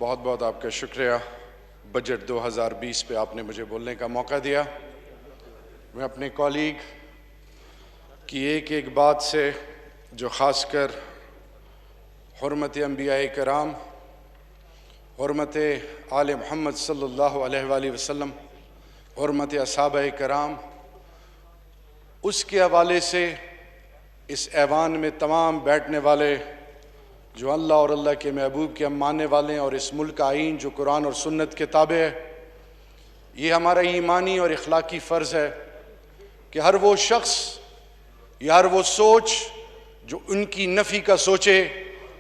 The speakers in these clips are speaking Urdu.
بہت بہت آپ کا شکریہ بجٹ 2020 پہ آپ نے مجھے بولنے کا موقع دیا۔ میں اپنے کولیگ کی ایک بات سے جو خاص کر حرمت انبیاء کرام، حرمت آل محمد صلی اللہ علیہ وآلہ وسلم، حرمت اصحابہ کرام، اس کے حوالے سے اس ایوان میں تمام بیٹھنے والے جو اللہ اور اللہ کے محبوب کے ہم ماننے والے ہیں اور اس ملک کا آئین جو قرآن اور سنت کے تابع ہے، یہ ہمارا ایمانی اور اخلاقی فرض ہے کہ ہر وہ شخص یا ہر وہ سوچ جو ان کی نفی کا سوچے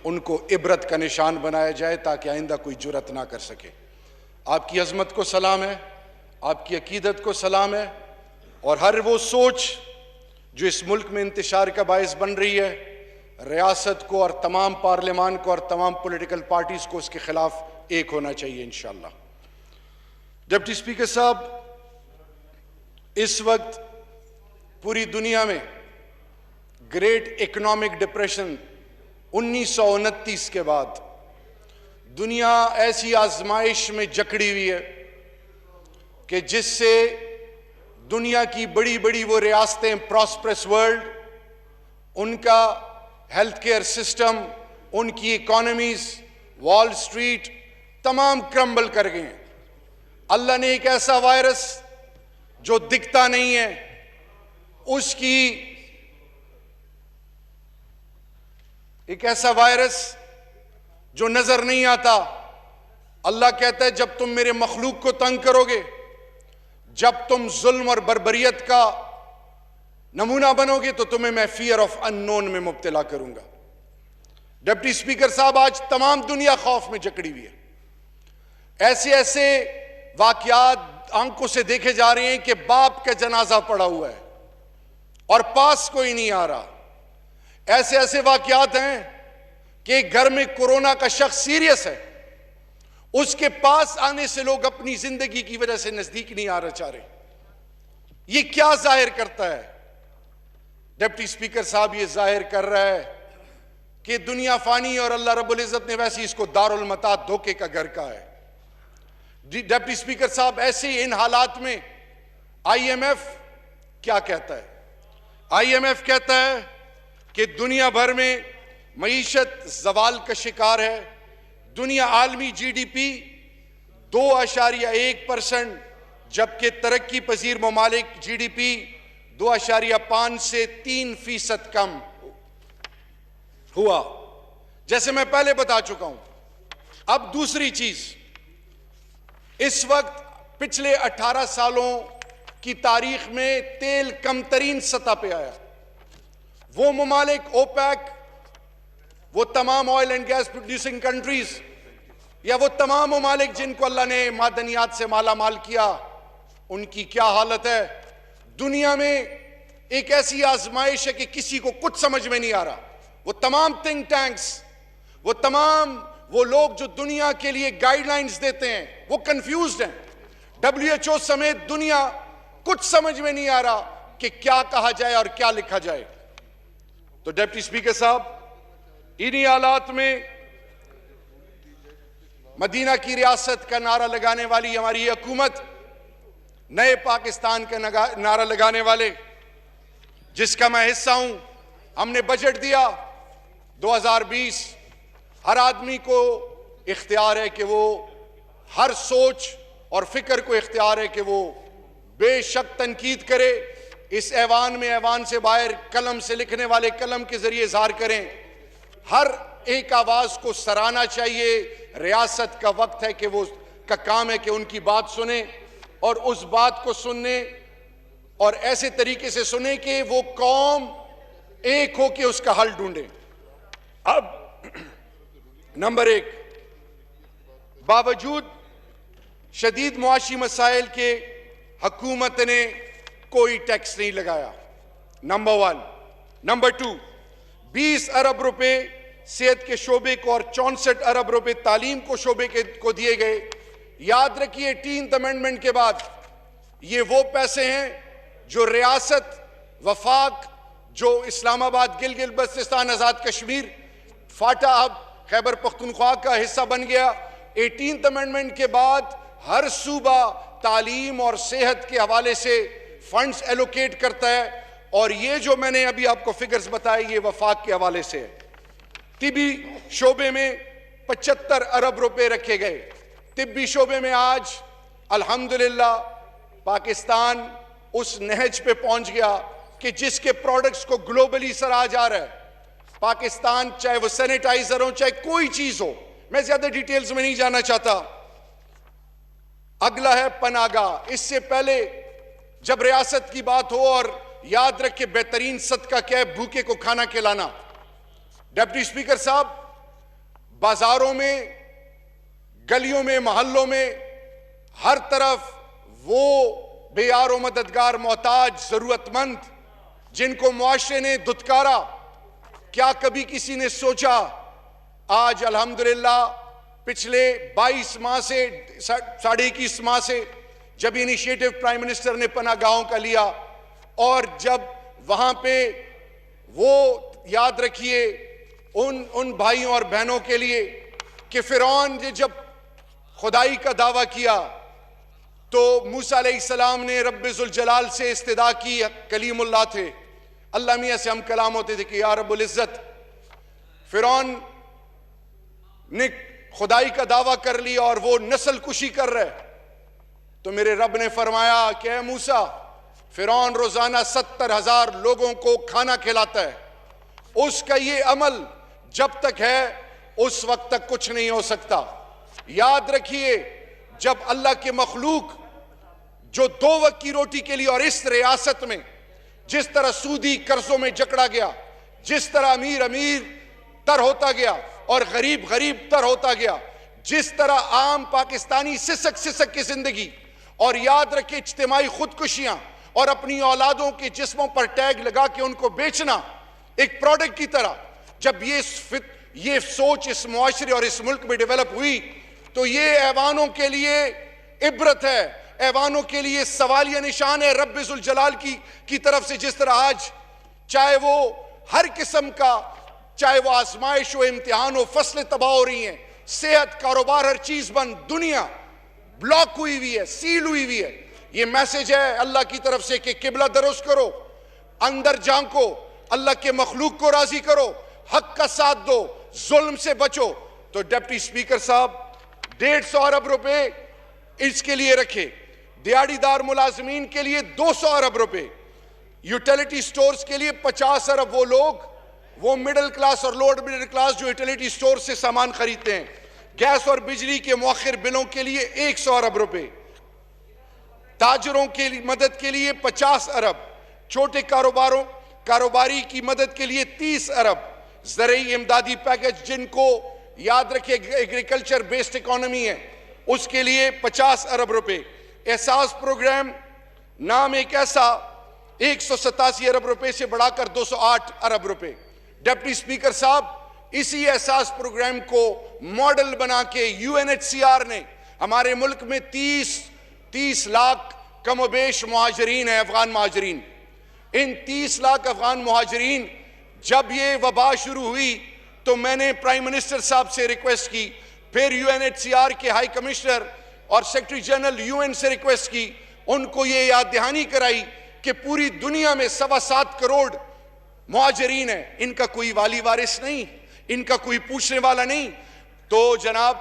ان کو عبرت کا نشان بنایا جائے تاکہ آئندہ کوئی جرأت نہ کر سکے۔ آپ کی عظمت کو سلام ہے، آپ کی عقیدت کو سلام ہے، اور ہر وہ سوچ جو اس ملک میں انتشار کا باعث بن رہی ہے، ریاست کو اور تمام پارلیمان کو اور تمام پولیٹیکل پارٹیز کو اس کے خلاف ایک ہونا چاہیے انشاءاللہ۔ ڈپٹی اسپیکر صاحب، اس وقت پوری دنیا میں گریٹ اکنامک ڈپریشن 1929 کے بعد دنیا ایسی آزمائش میں جکڑی ہوئی ہے کہ جس سے دنیا کی بڑی بڑی وہ ریاستیں، پراسپرس ورلڈ، ان کا ہیلتھ کیئر سسٹم، ان کی اکانومیز، وال سٹریٹ تمام کرمبل کر گئے ہیں۔ اللہ نے ایک ایسا وائرس جو دکھتا نہیں ہے، اس کی ایک ایسا وائرس جو نظر نہیں آتا، اللہ کہتا ہے جب تم میرے مخلوق کو تنگ کرو گے، جب تم ظلم اور بربریت کا نمونہ بنو گے تو تمہیں میں فیئر آف اننون میں مبتلا کروں گا۔ ڈپٹی اسپیکر صاحب، آج تمام دنیا خوف میں جکڑی ہوئی ہے۔ ایسے واقعات آنکھوں سے دیکھے جا رہے ہیں کہ باپ کا جنازہ پڑا ہوا ہے اور پاس کوئی نہیں آ رہا۔ ایسے واقعات ہیں کہ گھر میں کورونا کا شخص سیریس ہے، اس کے پاس آنے سے لوگ اپنی زندگی کی وجہ سے نزدیک نہیں آ رہا چاہ رہے۔ یہ کیا ظاہر کرتا ہے؟ ڈپٹی اسپیکر صاحب، یہ ظاہر کر رہا ہے کہ دنیا فانی اور اللہ رب العزت نے ویسے اس کو دارالمتاع دھوکے کا گھر کہا ہے۔ ڈپٹی اسپیکر صاحب، ایسے ان حالات میں آئی ایم ایف کیا کہتا ہے؟ آئی ایم ایف کہتا ہے کہ دنیا بھر میں معیشت زوال کا شکار ہے، دنیا عالمی جی ڈی پی 2.1%، جبکہ ترقی پذیر ممالک جی ڈی پی 2.5 سے 3% کم ہوا، جیسے میں پہلے بتا چکا ہوں۔ اب دوسری چیز، اس وقت پچھلے 18 سالوں کی تاریخ میں تیل کم ترین سطح پہ آیا۔ وہ ممالک اوپیک، وہ تمام oil and gas producing countries, یا وہ تمام ممالک جن کو اللہ نے معدنیات سے مالا مال کیا، ان کی کیا حالت ہے؟ دنیا میں ایک ایسی آزمائش ہے کہ کسی کو کچھ سمجھ میں نہیں آ رہا۔ وہ تمام تھنک ٹینکس، وہ تمام وہ لوگ جو دنیا کے لیے گائیڈ لائنز دیتے ہیں، وہ کنفیوزڈ ہیں۔ WHO سمیت دنیا کچھ سمجھ میں نہیں آ رہا کہ کیا کہا جائے اور کیا لکھا جائے۔ تو ڈپٹی اسپیکر صاحب، انہی حالات میں مدینہ کی ریاست کا نعرہ لگانے والی ہماری حکومت، نئے پاکستان کا نعرہ لگانے والے، جس کا میں حصہ ہوں، ہم نے بجٹ دیا 2020۔ ہر آدمی کو اختیار ہے کہ وہ ہر سوچ اور فکر کو اختیار ہے کہ وہ بے شک تنقید کرے، اس ایوان میں، ایوان سے باہر قلم سے لکھنے والے قلم کے ذریعے اظہار کریں۔ ہر ایک آواز کو سراہنا چاہیے۔ ریاست کا وقت ہے کہ وہ کا کام ہے کہ ان کی بات سنیں، اور اس بات کو سننے اور ایسے طریقے سے سنیں کہ وہ قوم ایک ہو کے اس کا حل ڈھونڈے۔ اب نمبر 1، باوجود شدید معاشی مسائل کے حکومت نے کوئی ٹیکس نہیں لگایا، نمبر 1۔ نمبر 2، 20 ارب روپے صحت کے شعبے کو اور 64 ارب روپے تعلیم کو شعبے کو دیے گئے۔ یاد رکھیے 18th امینڈمنٹ کے بعد یہ وہ پیسے ہیں جو ریاست، وفاق، جو اسلام آباد، گلگت بلتستان، آزاد کشمیر، فاٹا اب خیبر پختونخوا کا حصہ بن گیا، 18th امینڈمنٹ کے بعد ہر صوبہ تعلیم اور صحت کے حوالے سے فنڈز ایلوکیٹ کرتا ہے، اور یہ جو میں نے ابھی آپ کو فگرز بتائے یہ وفاق کے حوالے سے ہے۔ طبی شعبے میں 75 ارب روپے رکھے گئے۔ طبی شعبے میں آج الحمدللہ پاکستان اس نہج پہ پہنچ گیا کہ جس کے پروڈکٹس کو گلوبلی سراہا جا رہا ہے۔ پاکستان چاہے وہ سینیٹائزر ہو چاہے کوئی چیز ہو، میں زیادہ ڈیٹیلز میں نہیں جانا چاہتا۔ اگلا ہے پناہ گاہ۔ اس سے پہلے جب ریاست کی بات ہو، اور یاد رکھے بہترین صدقہ کیا ہے، بھوکے کو کھانا کھلانا۔ ڈپٹی اسپیکر صاحب، بازاروں میں، گلیوں میں، محلوں میں، ہر طرف وہ بے یار و مددگار، محتاج، ضرورت مند جن کو معاشرے نے دھتکارا، کیا کبھی کسی نے سوچا؟ آج الحمدللہ پچھلے 22 ماہ سے 21.5 ماہ سے جب انیشیٹو پرائم منسٹر نے پناہ گاہوں کا لیا، اور جب وہاں پہ وہ یاد رکھیے ان بھائیوں اور بہنوں کے لیے کہ فرعون نے جب خدائی کا دعویٰ کیا تو موسیٰ علیہ السلام نے رب ذوالجلال سے استدعا کی، کلیم اللہ تھے، اللہ میاں سے ہم کلام ہوتے تھے کہ یا رب العزت، فرعون نے خدائی کا دعویٰ کر لیا اور وہ نسل کشی کر رہے، تو میرے رب نے فرمایا کہ اے موسیٰ، فرعون روزانہ 70,000 لوگوں کو کھانا کھلاتا ہے، اس کا یہ عمل جب تک ہے اس وقت تک کچھ نہیں ہو سکتا۔ یاد رکھیے جب اللہ کے مخلوق جو 2 وقت کی روٹی کے لیے، اور اس ریاست میں جس طرح سودی قرضوں میں جکڑا گیا، جس طرح امیر امیر تر ہوتا گیا اور غریب غریب تر ہوتا گیا، جس طرح عام پاکستانی سسک سسک کی زندگی، اور یاد رکھے اجتماعی خودکشیاں اور اپنی اولادوں کے جسموں پر ٹیگ لگا کے ان کو بیچنا ایک پروڈکٹ کی طرح، جب یہ سوچ اس معاشرے اور اس ملک میں ڈیولپ ہوئی تو یہ ایوانوں کے لیے عبرت ہے، ایوانوں کے لیے سوالیہ نشان ہے رب ذوالجلال کی طرف سے، جس طرح آج چاہے وہ ہر قسم کا، چاہے وہ آزمائش ہو، امتحان ہو، فصلیں تباہ ہو رہی ہیں، صحت، کاروبار، ہر چیز بند، دنیا بلاک ہوئی ہوئی ہے، سیل ہوئی ہوئی ہے۔ یہ میسج ہے اللہ کی طرف سے کہ قبلہ درست کرو، اندر جھانکو، اللہ کے مخلوق کو راضی کرو، حق کا ساتھ دو، ظلم سے بچو۔ تو ڈپٹی اسپیکر صاحب 150 ارب روپے اس کے لیے رکھے، دیہڑی دار ملازمین کے لیے 200 ارب روپے، یوٹیلیٹی سٹورز کے لیے 50 ارب، وہ لوگ، وہ مڈل کلاس اور لوور مڈل کلاس جو یوٹیلیٹی سٹور سے سامان خریدتے ہیں، گیس اور بجلی کے مؤخر بلوں کے لیے 100 ارب روپے، تاجروں کی مدد کے لیے 50 ارب، چھوٹے کاروباری کی مدد کے لیے 30 ارب، زرعی امدادی پیکج جن کو یاد رکھے ایگریکلچر بیسڈ اکانومی ہے اس کے لیے 50 ارب روپے، احساس پروگرام نام ایک ایسا 187 ارب روپے سے بڑھا کر 208 ارب روپے۔ ڈپٹی اسپیکر صاحب، اسی احساس پروگرام کو ماڈل بنا کے UNHCR نے ہمارے ملک میں 30 لاکھ کم و بیش مہاجرین ہیں، افغان مہاجرین۔ ان 30 لاکھ افغان مہاجرین جب یہ وبا شروع ہوئی تو میں نے پرائم منسٹر صاحب سے ریکویسٹ کی، پھر UNHCR کے ہائی کمشنر اور سیکریٹری جنرل UN سے ریکویسٹ کی، ان کو یہ یاد دہانی کرائی کہ پوری دنیا میں 7.25 کروڑ مہاجرین ہیں، ان کا کوئی والی وارث نہیں، ان کا کوئی پوچھنے والا نہیں۔ تو جناب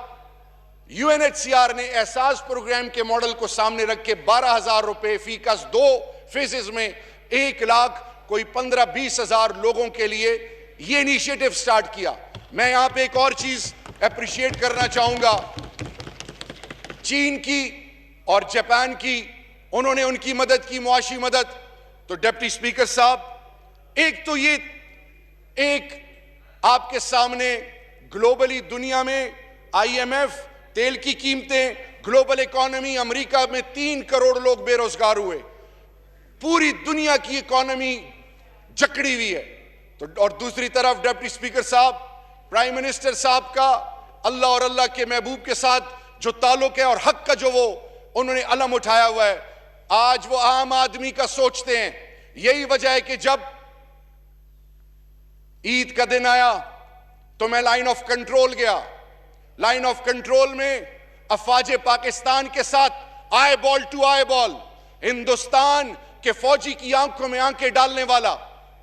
UNHCR نے احساس پروگرام کے ماڈل کو سامنے رکھ کے 12,000 روپے فی کس 2 فیزز میں 1 لاکھ کوئی 15-20 ہزار لوگوں کے لیے یہ انیشیٹو سٹارٹ کیا۔ میں یہاں پہ ایک اور چیز اپریشیٹ کرنا چاہوں گا، چین کی اور جاپان کی، انہوں نے ان کی مدد کی، معاشی مدد۔ تو ڈپٹی اسپیکر صاحب، ایک تو یہ ایک آپ کے سامنے گلوبلی دنیا میں IMF، تیل کی قیمتیں، گلوبل اکانومی، امریکہ میں 3 کروڑ لوگ بے روزگار ہوئے، پوری دنیا کی اکانومی جکڑی ہوئی ہے۔ اور دوسری طرف ڈپٹی اسپیکر صاحب، پرائم منسٹر صاحب کا اللہ اور اللہ کے محبوب کے ساتھ جو تعلق ہے اور حق کا جو انہوں نے علم اٹھایا ہوا ہے، آج وہ عام آدمی کا سوچتے ہیں۔ یہی وجہ ہے کہ جب عید کا دن آیا تو میں لائن آف کنٹرول گیا، لائن آف کنٹرول میں افواج پاکستان کے ساتھ آئی بال ٹو آئی بال، ہندوستان کے فوجی کی آنکھوں میں آنکھیں ڈالنے والا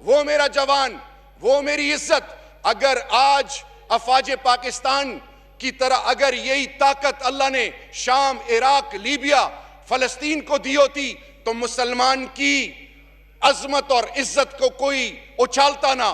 وہ میرا جوان، وہ میری عزت، اگر آج افواج پاکستان کی طرح اگر یہی طاقت اللہ نے شام، عراق، لیبیا، فلسطین کو دی ہوتی تو مسلمان کی عظمت اور عزت کو کوئی اچھالتا نہ۔